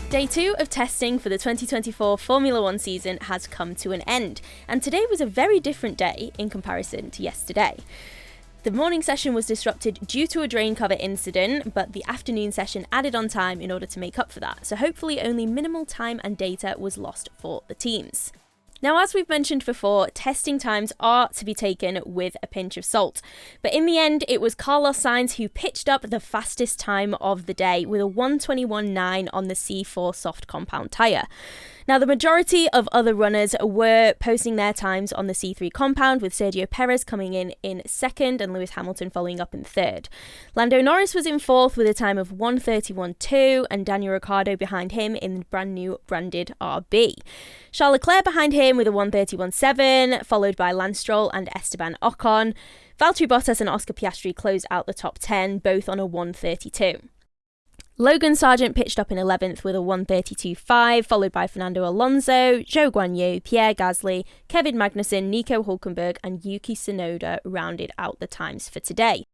Day 2 of testing for the 2024 Formula 1 season has come to an end, and today was a very different day in comparison to yesterday. The morning session was disrupted due to a drain cover incident, but the afternoon session added on time in order to make up for that, so hopefully only minimal time and data was lost for the teams. Now, as we've mentioned before, testing times are to be taken with a pinch of salt. But in the end, it was Carlos Sainz who pitched up the fastest time of the day with a 1:21.9 on the C4 soft compound tyre. Now, the majority of other runners were posting their times on the C3 compound, with Sergio Perez coming in second and Lewis Hamilton following up in third. Lando Norris was in fourth with a time of 1:31.2 and Daniel Ricciardo behind him in the brand new branded RB. Charles Leclerc behind him with a 1:31.7, followed by Lance Stroll and Esteban Ocon. Valtteri Bottas and Oscar Piastri closed out the top 10, both on a 1:32. Logan Sargent pitched up in 11th with a 1:32.5, followed by Fernando Alonso, Zhou Guanyu, Pierre Gasly, Kevin Magnussen, Nico Hülkenberg and Yuki Tsunoda rounded out the times for today.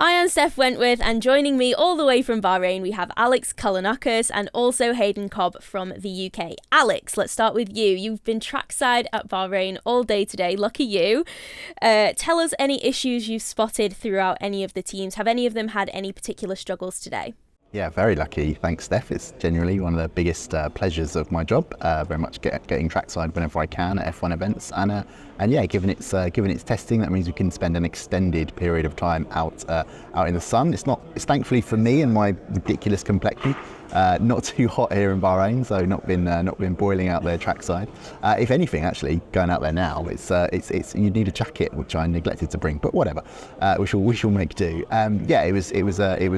I am Steph Wentworth, and joining me all the way from Bahrain we have Alex Kalinauckas and also Haydn Cobb from the UK. Alex, let's start with you. You've been trackside at Bahrain all day today, lucky you. Tell us any issues you've spotted throughout any of the teams. Have any of them had any particular struggles today? Yeah, very lucky. Thanks, Steph. It's genuinely one of the biggest pleasures of my job. Very much getting trackside whenever I can at F1 events, and yeah, given its testing, that means we can spend an extended period of time out in the sun. It's thankfully for me and my ridiculous complexion, not too hot here in Bahrain, so not been boiling out there trackside. If anything, actually, going out there now, it's you need a jacket, which I neglected to bring, but whatever. We shall make do. Yeah, it was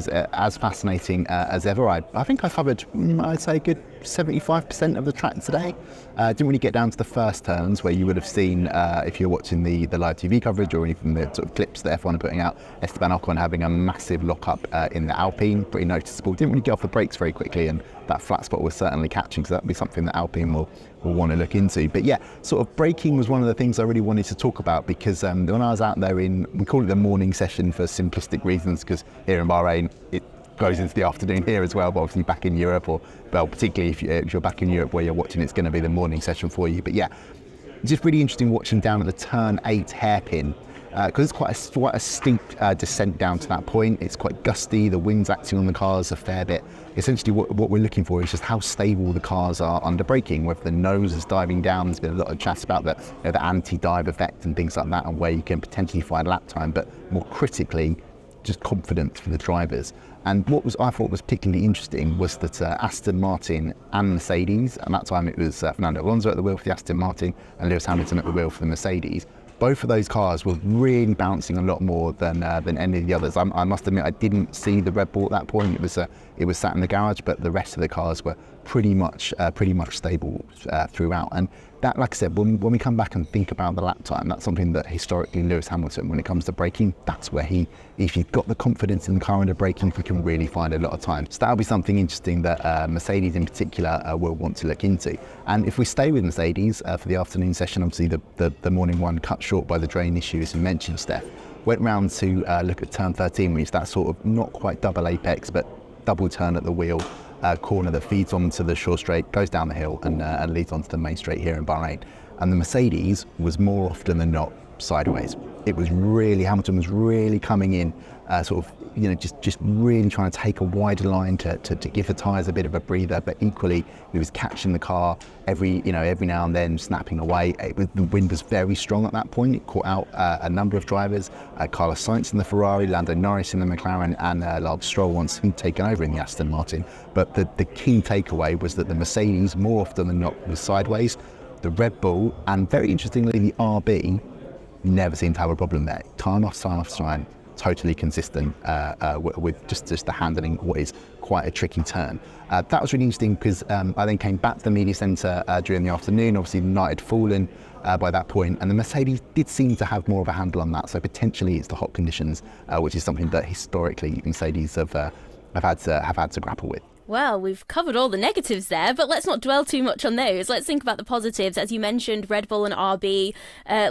as fascinating as ever. I think I covered, I'd say, a good 75% of the track today. Didn't really get down to the first turns where you would have seen, if you're watching the live TV coverage or even the sort of clips that F1 are putting out, Esteban Ocon having a massive lock-up in the Alpine, pretty noticeable. Didn't really get off the brakes very quickly, and that flat spot was certainly catching, so that'll be something that Alpine will want to look into. But yeah, sort of braking was one of the things I really wanted to talk about, because when I was out there we call it the morning session for simplistic reasons, because here in Bahrain it goes into the afternoon here as well, but obviously back in Europe, or well, particularly if you're back in Europe where you're watching, it's going to be the morning session for you. But yeah, just really interesting watching down at the turn 8 hairpin, because it's quite a steep descent down to that point. It's quite gusty, the wind's acting on the cars a fair bit. Essentially what we're looking for is just how stable the cars are under braking, whether the nose is diving down. There's been a lot of chat about the anti-dive effect and things like that, and where you can potentially find lap time, but more critically, just confidence for the drivers. And what I thought was particularly interesting was that Aston Martin and Mercedes, and that time it was Fernando Alonso at the wheel for the Aston Martin and Lewis Hamilton at the wheel for the Mercedes, both of those cars were really bouncing a lot more than any of the others. I must admit, I didn't see the Red Bull at that point. It was sat in the garage, but the rest of the cars were pretty much stable throughout. And that, like I said, when we come back and think about the lap time, that's something that historically Lewis Hamilton, when it comes to braking, that's where if you've got the confidence in the car under braking, he can really find a lot of time. So that'll be something interesting that Mercedes in particular will want to look into. And if we stay with Mercedes for the afternoon session, obviously the morning one cut short by the drain issue, as you mentioned, Steph, went round to look at turn 13, which is that sort of not quite double apex, but double turn at the wheel. Corner that feeds onto the short straight, goes down the hill and leads onto the main straight here in Bahrain. And the Mercedes was more often than not sideways. Hamilton was really coming in, just really trying to take a wider line to give the tyres a bit of a breather, but equally he was catching the car every now and then, snapping away. The wind was very strong at that point. It caught out a number of drivers, Carlos Sainz in the Ferrari, Lando Norris in the McLaren, and Lance Stroll once he'd taken over in the Aston Martin. But the key takeaway was that the Mercedes, more often than not, was sideways. The Red Bull, and very interestingly the RB, never seemed to have a problem there. Time off time, totally consistent with just the handling what is quite a tricky turn. That was really interesting, because I then came back to the media centre during the afternoon. Obviously the night had fallen by that point, and the Mercedes did seem to have more of a handle on that. So potentially it's the hot conditions, which is something that historically Mercedes have had to grapple with. Well, we've covered all the negatives there, but let's not dwell too much on those. Let's think about the positives. As you mentioned, Red Bull and RB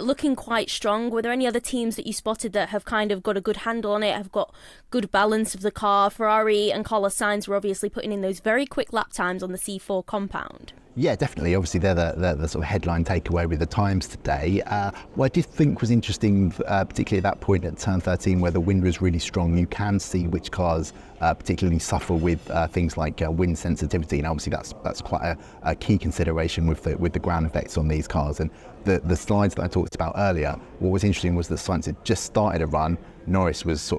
looking quite strong. Were there any other teams that you spotted that have kind of got a good handle on it, have got good balance of the car. Ferrari and Carlos Sainz were obviously putting in those very quick lap times on the C4 compound. Yeah, definitely. Obviously, they're the sort of headline takeaway with the times today. What I did think was interesting, particularly at that point at turn 13, where the wind was really strong, you can see which cars particularly suffer with things like wind sensitivity, and obviously that's quite a key consideration with the ground effects on these cars. And the slides that I talked about earlier, what was interesting was that Sainz had just started a run. Norris was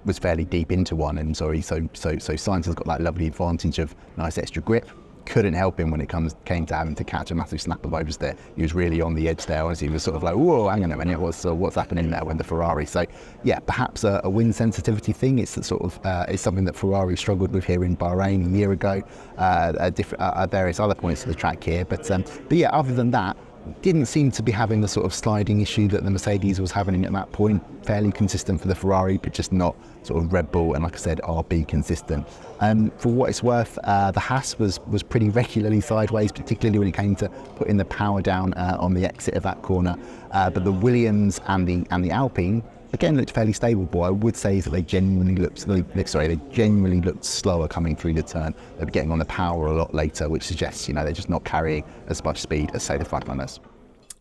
was fairly deep into one, and so Sainz has got that lovely advantage of nice extra grip. Couldn't help him when it came to having to catch a massive snap of oversteer. He was really on the edge there. Honestly, he was sort of like, whoa, hang on a minute, what's happening there when the Ferrari? So yeah, perhaps a wind sensitivity thing. It's it's something that Ferrari struggled with here in Bahrain a year ago, at various other points of the track here. But yeah, other than that, didn't seem to be having the sort of sliding issue that the Mercedes was having at that point. Fairly consistent for the Ferrari, but just not sort of Red Bull and, like I said, RB consistent. For what it's worth, the Haas was pretty regularly sideways, particularly when it came to putting the power down on the exit of that corner. But the Williams and the Alpine again looked fairly stable. But I would say that they genuinely looked slower coming through the turn. They were getting on the power a lot later, which suggests they're just not carrying as much speed as, say, the frontrunners.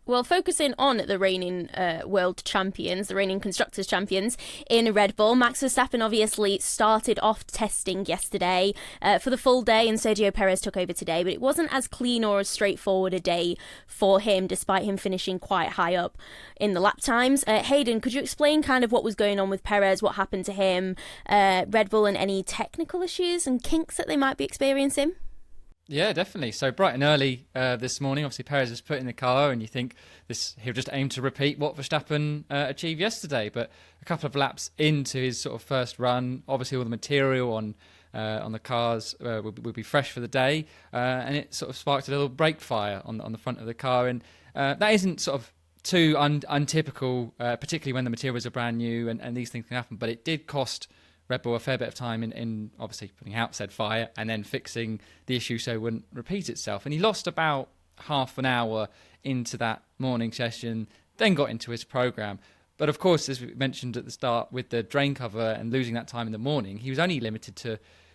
Well, focusing on the reigning world champions, the reigning constructors champions in Red Bull, Max Verstappen obviously started off testing yesterday for the full day, and Sergio Perez took over today, but it wasn't as clean or as straightforward a day for him, despite him finishing quite high up in the lap times. Haydn, could you explain kind of what was going on with Perez, what happened to him, Red Bull, and any technical issues and kinks that they might be experiencing? Yeah, definitely. So bright and early this morning, obviously Perez was put in the car, and you think he'll just aim to repeat what Verstappen achieved yesterday. But a couple of laps into his sort of first run, obviously all the material on the cars would be fresh for the day, and it sort of sparked a little brake fire on the front of the car. And that isn't sort of too untypical, particularly when the materials are brand new and these things can happen. But it did cost Red Bull a fair bit of time in obviously putting out said fire and then fixing the issue so it wouldn't repeat itself. And he lost about half an hour into that morning session, then got into his programme. But of course, as we mentioned at the start, with the drain cover and losing that time in the morning, he was only limited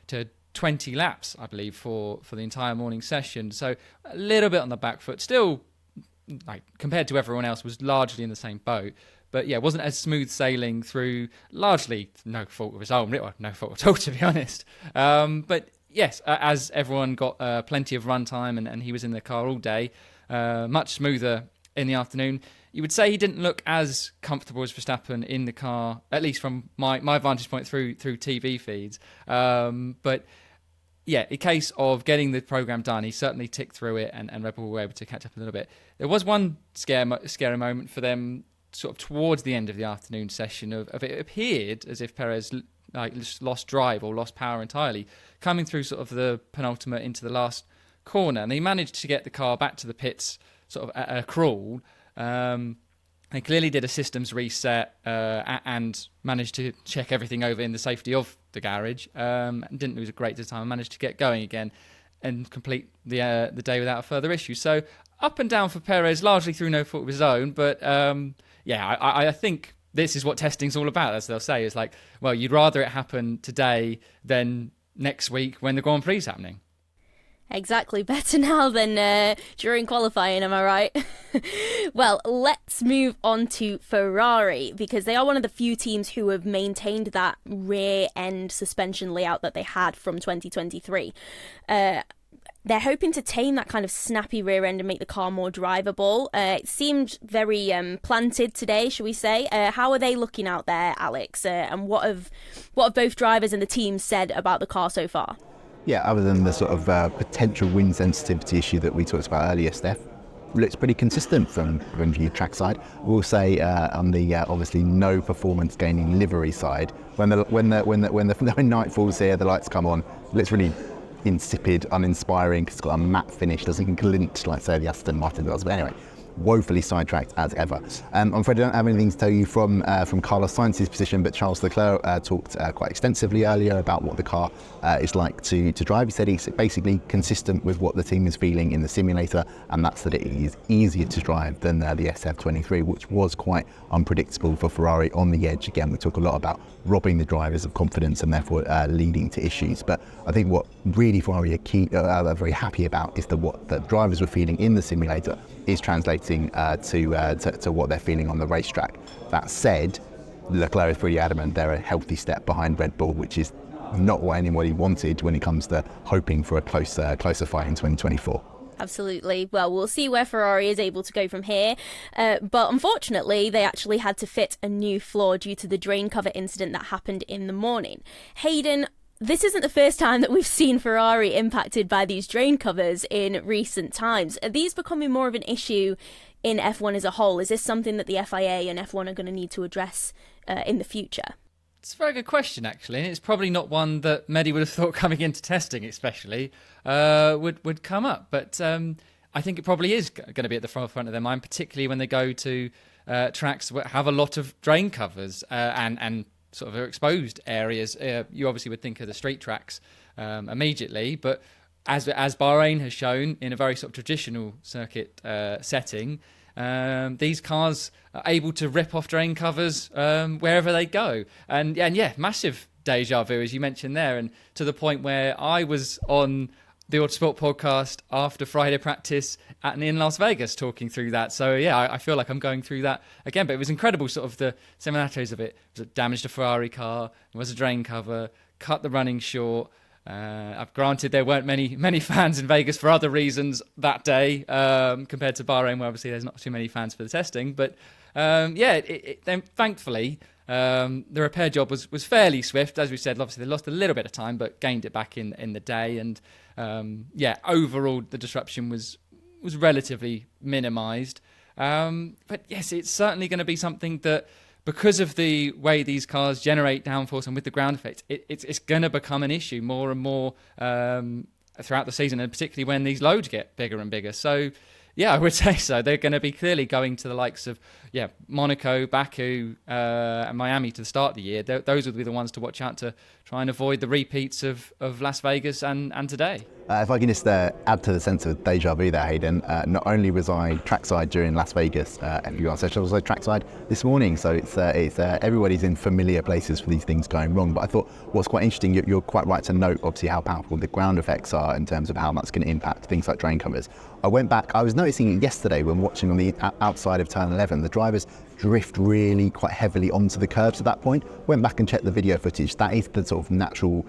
to 20 laps, I believe, for the entire morning session. So a little bit on the back foot. Still, like compared to everyone else, was largely in the same boat. But yeah, wasn't as smooth sailing through, largely no fault of his own, no fault at all, to be honest. But yes, as everyone got plenty of run time and he was in the car all day, much smoother in the afternoon. You would say he didn't look as comfortable as Verstappen in the car, at least from my vantage point through TV feeds. But yeah, a case of getting the programme done. He certainly ticked through it, and Red Bull were able to catch up a little bit. There was one scary moment for them sort of towards the end of the afternoon session of it appeared as if Perez lost drive or lost power entirely, coming through sort of the penultimate into the last corner. And he managed to get the car back to the pits sort of at a crawl. They clearly did a systems reset and managed to check everything over in the safety of the garage. And didn't lose a great deal of time and managed to get going again and complete the day without a further issue. So up and down for Perez, largely through no fault of his own. But yeah, I think this is what testing's all about, as they'll say. It's like, well, you'd rather it happen today than next week when the Grand Prix is happening. Exactly. Better now than during qualifying, am I right? Well, let's move on to Ferrari, because they are one of the few teams who have maintained that rear end suspension layout that they had from 2023. They're hoping to tame that kind of snappy rear end and make the car more drivable. It seemed very planted today, shall we say. How are they looking out there, Alex? And what have both drivers and the team said about the car so far? Yeah, other than the sort of potential wind sensitivity issue that we talked about earlier, Steph, looks pretty consistent from Venturi Trackside. We'll say on the obviously no performance gaining livery side, when night falls here, the lights come on, it looks really insipid, uninspiring, because it's got a matte finish, doesn't glint like say the Aston Martin does. But anyway, woefully sidetracked as ever. I'm afraid I don't have anything to tell you from Carlos Sainz's position, but Charles Leclerc talked quite extensively earlier about what the car is like to drive. He said it's basically consistent with what the team is feeling in the simulator, and that's that it is easier to drive than the SF23, which was quite unpredictable for Ferrari on the edge. Again, we talk a lot about robbing the drivers of confidence and therefore leading to issues. But I think what really Ferrari are very happy about is that what the drivers were feeling in the simulator is translating to what they're feeling on the racetrack. That said, Leclerc is pretty adamant they're a healthy step behind Red Bull, which is not what anybody wanted when it comes to hoping for a closer fight in 2024. Absolutely. Well, we'll see where Ferrari is able to go from here. But unfortunately, they actually had to fit a new floor due to the drain cover incident that happened in the morning. Haydn, this isn't the first time that we've seen Ferrari impacted by these drain covers in recent times. Are these becoming more of an issue in F1 as a whole? Is this something that the FIA and F1 are going to need to address in the future? It's a very good question, actually, and it's probably not one that Mehdi would have thought coming into testing, especially, would come up. But I think it probably is going to be at the forefront of their mind, particularly when they go to tracks that have a lot of drain covers and sort of exposed areas. You obviously would think of the street tracks immediately, but as Bahrain has shown in a very sort of traditional circuit setting, these cars are able to rip off drain covers wherever they go. And yeah, massive deja vu, as you mentioned there, and to the point where I was on the Autosport podcast after Friday practice in Las Vegas talking through that. So yeah, I feel like I'm going through that again, but it was incredible, sort of the similarities of it. It was damaged a Ferrari car, there was a drain cover, cut the running short. I've granted there weren't many fans in Vegas for other reasons that day compared to Bahrain, where obviously there's not too many fans for the testing. But then thankfully the repair job was fairly swift. As we said, obviously they lost a little bit of time, but gained it back in the day. And overall the disruption was relatively minimised. But yes, it's certainly going to be something that, because of the way these cars generate downforce and with the ground effect, it's going to become an issue more and more throughout the season, and particularly when these loads get bigger and bigger. So, yeah, I would say so. They're going to be clearly going to the likes of Monaco, Baku, and Miami to the start of the year. Those would be the ones to watch out to try and avoid the repeats of Las Vegas and today. If I can just add to the sense of deja vu there, Haydn, not only was I trackside during Las Vegas F1 session, I was also trackside this morning. So it's everybody's in familiar places for these things going wrong. But I thought what's quite interesting, you're quite right to note, obviously, how powerful the ground effects are in terms of how that's going to impact things like drain covers. I went back, I was noticing it yesterday when watching on the outside of turn 11, the drivers drift really quite heavily onto the curbs at that point. Went back and checked the video footage. That is the sort of natural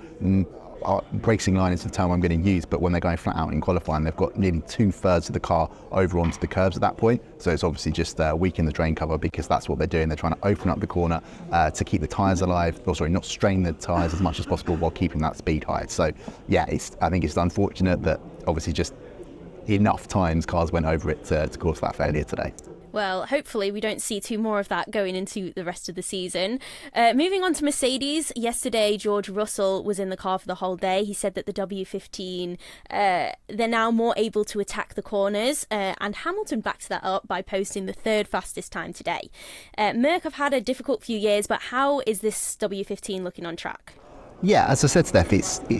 racing line is the term I'm going to use, but when they're going flat out in qualifying, they've got nearly 2/3 of the car over onto the curbs at that point. So it's obviously just weaken the drain cover, because that's what they're doing. They're trying to open up the corner to keep the tyres alive, not strain the tyres as much as possible while keeping that speed high. So yeah, I think it's unfortunate that obviously just enough times cars went over it to cause that failure today. Well, hopefully we don't see two more of that going into the rest of the season. Moving on to Mercedes, yesterday George Russell was in the car for the whole day. He said that the W15, they're now more able to attack the corners, and Hamilton backed that up by posting the third fastest time today. Merc have had a difficult few years, but how is this W15 looking on track? Yeah, as I said, Steph,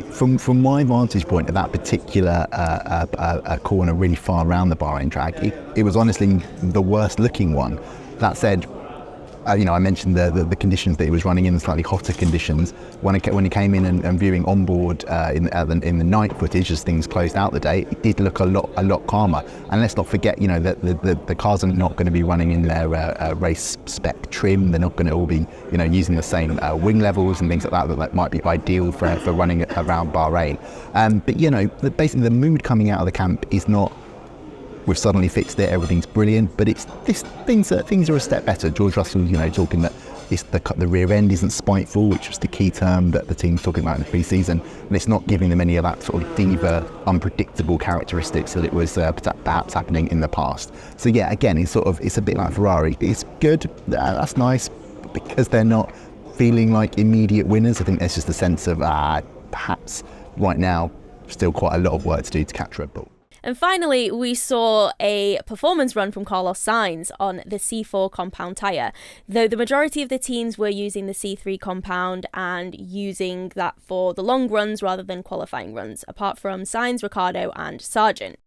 from my vantage point at that particular corner really far around the Bahrain track, it was honestly the worst looking one. That said, I mentioned the conditions that it was running in, the slightly hotter conditions. When it came in and viewing onboard in the night footage as things closed out the day, it did look a lot calmer. And let's not forget, that the cars are not going to be running in their race spec trim. They're not going to all be, using the same wing levels and things like that might be ideal for running around Bahrain. But basically the mood coming out of the camp is not, we've suddenly fixed it, everything's brilliant, but things are a step better. George Russell, talking that the rear end isn't spiteful, which was the key term that the team's talking about in the pre-season, and it's not giving them any of that sort of diva, unpredictable characteristics that it was perhaps happening in the past. So yeah, again, it's a bit like Ferrari. It's good, that's nice, but because they're not feeling like immediate winners, I think there's just a sense of perhaps right now still quite a lot of work to do to catch Red Bull. And finally, we saw a performance run from Carlos Sainz on the C4 compound tyre, though the majority of the teams were using the C3 compound and using that for the long runs rather than qualifying runs, apart from Sainz, Ricciardo and Sargent.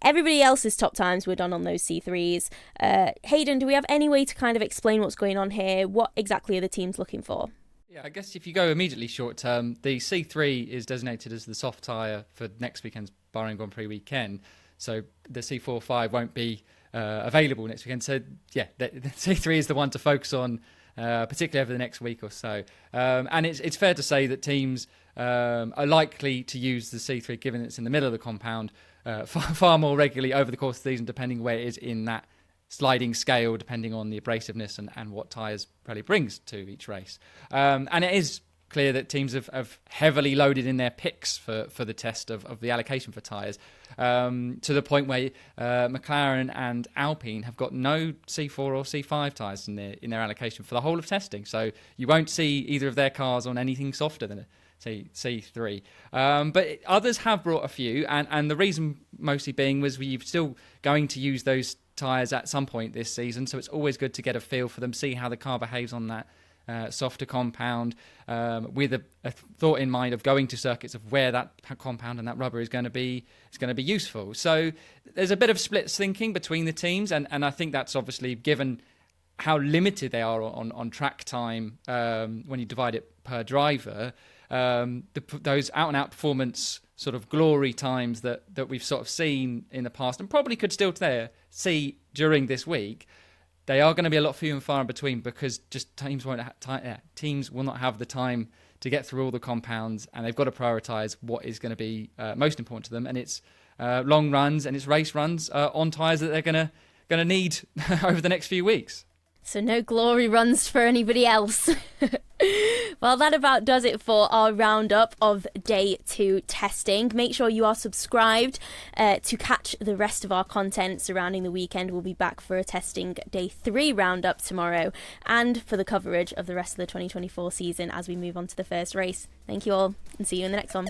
Everybody else's top times were done on those C3s. Haydn, do we have any way to kind of explain what's going on here? What exactly are the teams looking for? Yeah, I guess if you go immediately short term, the C3 is designated as the soft tyre for next weekend's Bahrain Grand Prix weekend. So the C4-5 won't be available next weekend. So yeah, the C3 is the one to focus on, particularly over the next week or so. And it's fair to say that teams are likely to use the C3, given it's in the middle of the compound, far more regularly over the course of the season, depending where it is in that sliding scale, depending on the abrasiveness and what tyres Pirelli brings to each race. And it is clear that teams have heavily loaded in their picks for the test of the allocation for tyres, to the point where McLaren and Alpine have got no C4 or C5 tyres in their allocation for the whole of testing. So you won't see either of their cars on anything softer than a C3. But others have brought a few, and the reason mostly being was we're still going to use those tyres at some point this season, so it's always good to get a feel for them, see how the car behaves on that softer compound, with a thought in mind of going to circuits of where that compound and that rubber is going to be useful. So there's a bit of split thinking between the teams, and I think that's obviously given how limited they are on track time when you divide it per driver. Those out-and-out performance sort of glory times that we've sort of seen in the past and probably could still see during this week, they are going to be a lot few and far in between, because just teams will not have the time to get through all the compounds, and they've got to prioritise what is going to be most important to them, and it's long runs and it's race runs on tyres that they're going to need over the next few weeks. So no glory runs for anybody else. Well, that about does it for our roundup of day 2 testing. Make sure you are subscribed to catch the rest of our content surrounding the weekend. We'll be back for a testing day 3 roundup tomorrow, and for the coverage of the rest of the 2024 season as we move on to the first race. Thank you all, and see you in the next one.